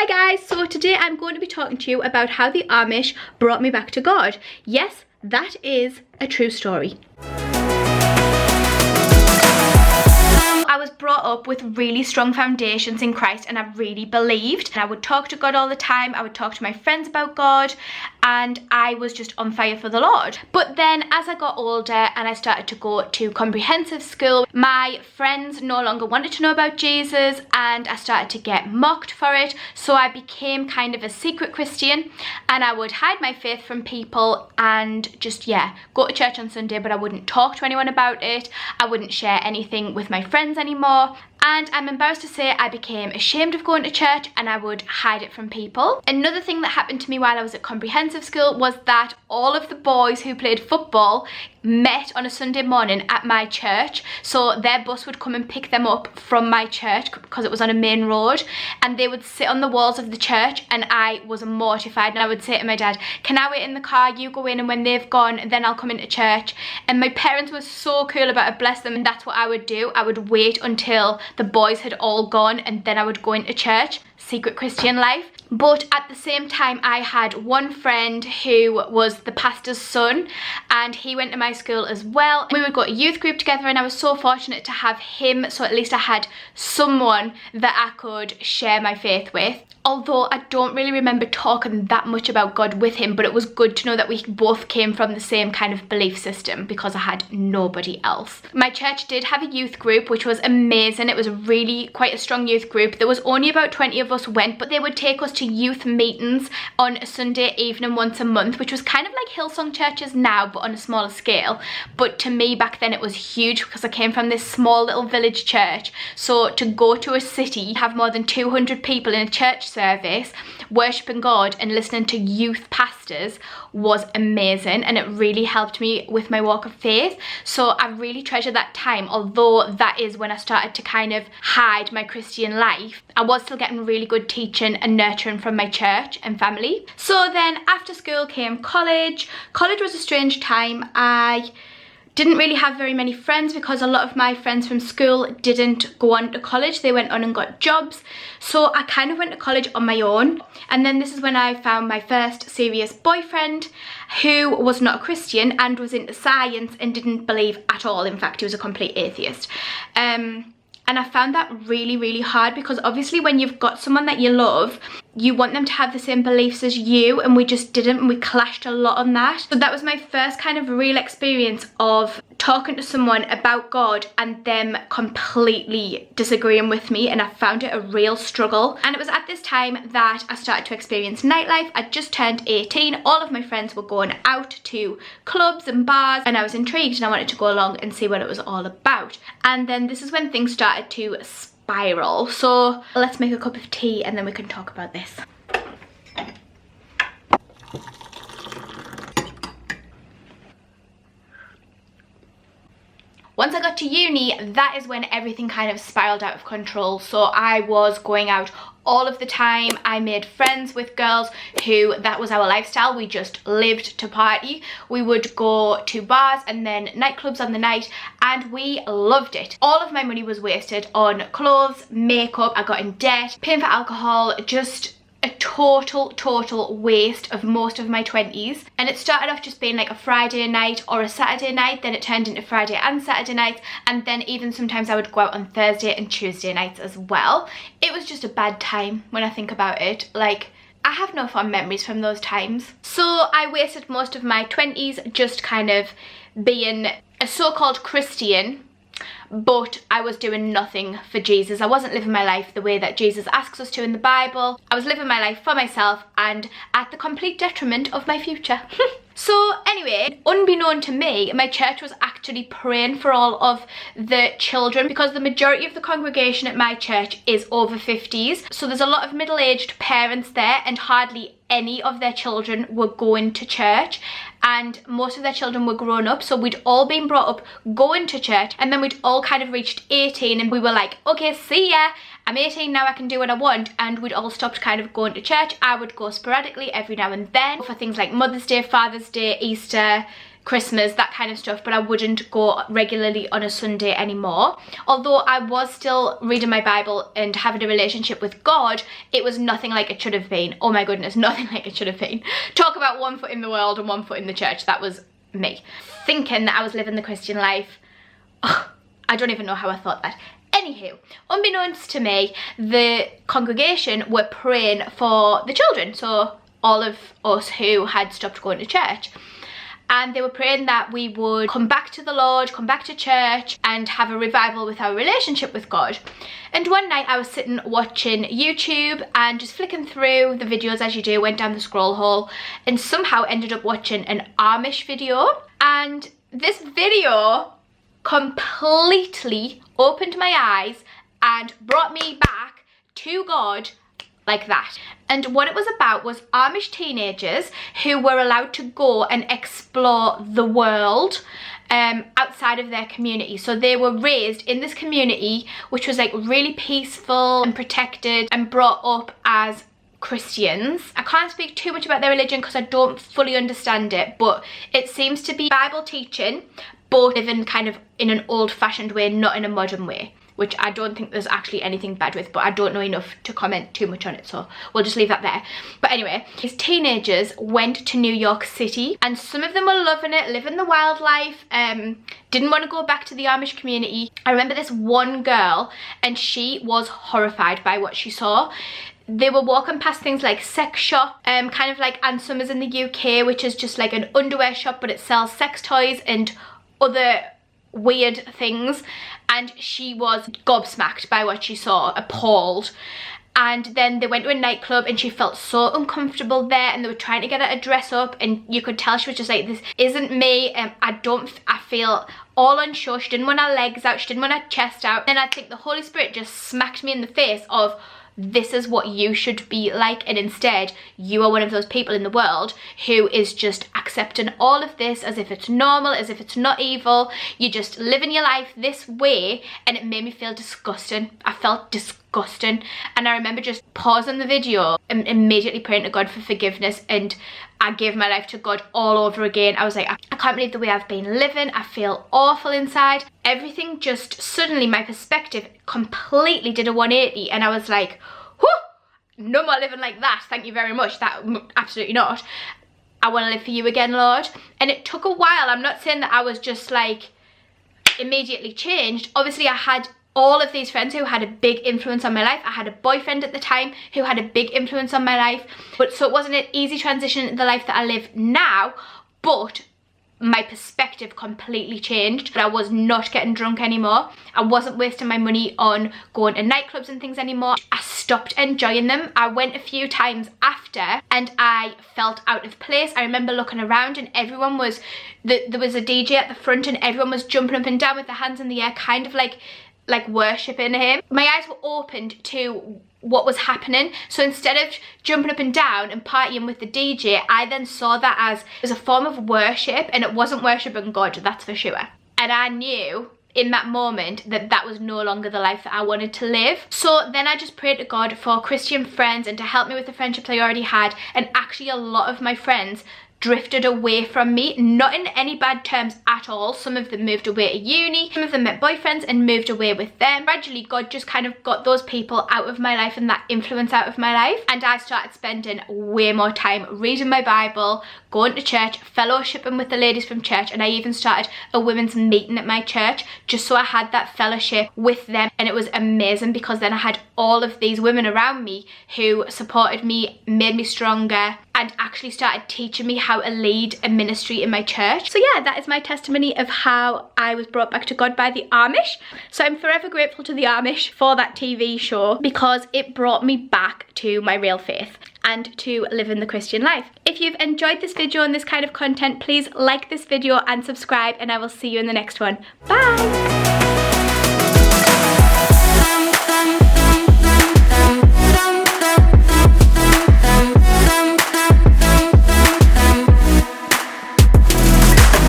guys, so today I'm going to be talking to you about how the Amish brought me back to God. Yes, that is a true story. I was brought up with really strong foundations in Christ and I really believed. And I would talk to God all the time. I would talk to my friends about God and I was just on fire for the Lord. But then as I got older and I started to go to comprehensive school, my friends no longer wanted to know about Jesus and I started to get mocked for it. So I became kind of a secret Christian and I would hide my faith from people and just, go to church on Sunday, but I wouldn't talk to anyone about it. I wouldn't share anything with my friends anymore. And I'm embarrassed to say I became ashamed of going to church and I would hide it from people. Another thing that happened to me while I was at comprehensive school was that all of the boys who played football met on a Sunday morning at my church. So their bus would come and pick them up from my church because it was on a main road, and they would sit on the walls of the church and I was mortified and I would say to my dad, can I wait in the car, you go in, and when they've gone then I'll come into church. And my parents were so cool about it, bless them, and that's what I would do. I would wait until the boys had all gone and then I would go into church. Secret Christian life. But at the same time I had one friend who was the pastor's son and he went to my school as well. We would go to youth group together and I was so fortunate to have him, so at least I had someone that I could share my faith with. Although I don't really remember talking that much about God with him, but it was good to know that we both came from the same kind of belief system because I had nobody else. My church did have a youth group which was amazing. It was really quite a strong youth group. There was only about 20 of us went, but they would take us to youth meetings on a Sunday evening once a month, which was kind of like Hillsong churches now but on a smaller scale. But to me back then it was huge because I came from this small little village church. So to go to a city, have more than 200 people in a church service worshipping God and listening to youth pastors was amazing, and it really helped me with my walk of faith. So I really treasure that time, although that is when I started to kind of hide my Christian life. I was still getting really good teaching and nurturing from my church and family. So then after school came college. College was a strange time. I didn't really have very many friends because a lot of my friends from school didn't go on to college. They went on and got jobs. So I kind of went to college on my own. And then this is when I found my first serious boyfriend who was not a Christian and was into science and didn't believe at all. In fact, he was a complete atheist. And I found that really, really hard because obviously when you've got someone that you love, you want them to have the same beliefs as you, and we just didn't, and we clashed a lot on that. So that was my first kind of real experience of talking to someone about God and them completely disagreeing with me, and I found it a real struggle. And it was at this time that I started to experience nightlife. I just turned 18, all of my friends were going out to clubs and bars, and I was intrigued and I wanted to go along and see what it was all about. And then this is when things started to spiral. So let's make a cup of tea and then we can talk about this. Once I got to uni, that is when everything kind of spiraled out of control. So I was going out all of the time. I made friends with girls who, that was our lifestyle. We just lived to party. We would go to bars and then nightclubs on the night, and we loved it. All of my money was wasted on clothes, makeup. I got in debt, paying for alcohol, just a total waste of most of my 20s. And it started off just being like a Friday night or a Saturday night, then it turned into Friday and Saturday nights, and then even sometimes I would go out on Thursday and Tuesday nights as well. It was just a bad time when I think about it. Like, I have no fond memories from those times. So I wasted most of my 20s just kind of being a so-called Christian, but I was doing nothing for Jesus. I wasn't living my life the way that Jesus asks us to in the Bible. I was living my life for myself and at the complete detriment of my future. So anyway, unbeknown to me, my church was actually praying for all of the children because the majority of the congregation at my church is over 50s. So there's a lot of middle-aged parents there and hardly any of their children were going to church, and most of their children were grown up. So we'd all been brought up going to church, and then we'd all kind of reached 18 and we were like, okay, see ya. I'm 18 now, I can do what I want, and we'd all stopped kind of going to church. I would go sporadically every now and then for things like Mother's Day, Father's Day, Easter, Christmas, that kind of stuff, but I wouldn't go regularly on a Sunday anymore. Although I was still reading my Bible and having a relationship with God, it was nothing like it should have been. Oh my goodness, nothing like it should have been. Talk about one foot in the world and one foot in the church. That was me. Thinking that I was living the Christian life. Oh, I don't even know how I thought that. Anywho, unbeknownst to me, the congregation were praying for the children, so all of us who had stopped going to church. And they were praying that we would come back to the Lord, come back to church, and have a revival with our relationship with God. And one night I was sitting watching YouTube and just flicking through the videos as you do, went down the scroll hole, and somehow ended up watching an Amish video. And this video completely opened my eyes and brought me back to God like that. And what it was about was Amish teenagers who were allowed to go and explore the world outside of their community. So they were raised in this community which was like really peaceful and protected and brought up as Christians. I can't speak too much about their religion because I don't fully understand it, but it seems to be Bible teaching, but living kind of in an old-fashioned way, not in a modern way, which I don't think there's actually anything bad with, but I don't know enough to comment too much on it, so we'll just leave that there. But anyway, these teenagers went to New York City, and some of them were loving it, living the wildlife, didn't want to go back to the Amish community. I remember this one girl, and she was horrified by what she saw. They were walking past things like sex shop, kind of like Ann Summers in the UK, which is just like an underwear shop, but it sells sex toys and other weird things, and she was gobsmacked by what she saw, appalled. And then they went to a nightclub and she felt so uncomfortable there, and they were trying to get her to dress up, and you could tell she was just like, this isn't me. I feel all unsure. She didn't want her legs out, she didn't want her chest out. Then I think the Holy Spirit just smacked me in the face of, this is what you should be like, and instead you are one of those people in the world who is just accepting all of this as if it's normal, as if it's not evil. You're just living your life this way, and it made me feel disgusting. I felt disgusting, and I remember just pausing the video and immediately praying to God for forgiveness, and I gave my life to God all over again. I was like, I can't believe the way I've been living. I feel awful inside. Everything just suddenly, my perspective completely did a 180, and I was like, whoo, no more living like that. Thank you very much. That absolutely not. I want to live for you again, Lord. And it took a while. I'm not saying that I was just like immediately changed. Obviously, I had all of these friends who had a big influence on my life. I had a boyfriend at the time who had a big influence on my life, but so it wasn't an easy transition into the life that I live now, but my perspective completely changed. I was not getting drunk anymore. I wasn't wasting my money on going to nightclubs and things anymore. I stopped enjoying them. I went a few times after and I felt out of place. I remember looking around and everyone was, there was a DJ at the front and everyone was jumping up and down with their hands in the air, kind of like worshipping him. My eyes were opened to what was happening. So instead of jumping up and down and partying with the DJ, I then saw that as a form of worship, and it wasn't worshiping God, that's for sure. And I knew in that moment that that was no longer the life that I wanted to live. So then I just prayed to God for Christian friends and to help me with the friendships I already had, and actually a lot of my friends drifted away from me, not in any bad terms at all. Some of them moved away to uni, some of them met boyfriends and moved away with them. Gradually God just kind of got those people out of my life and that influence out of my life, and I started spending way more time reading my Bible, going to church, fellowshipping with the ladies from church, and I even started a women's meeting at my church just so I had that fellowship with them. And it was amazing because then I had all of these women around me who supported me, made me stronger, and actually started teaching me how to lead a ministry in my church. So yeah, that is my testimony of how I was brought back to God by the Amish. So I'm forever grateful to the Amish for that TV show because it brought me back to my real faith and to living the Christian life. If you've enjoyed this video and this kind of content, please like this video and subscribe, and I will see you in the next one. Bye!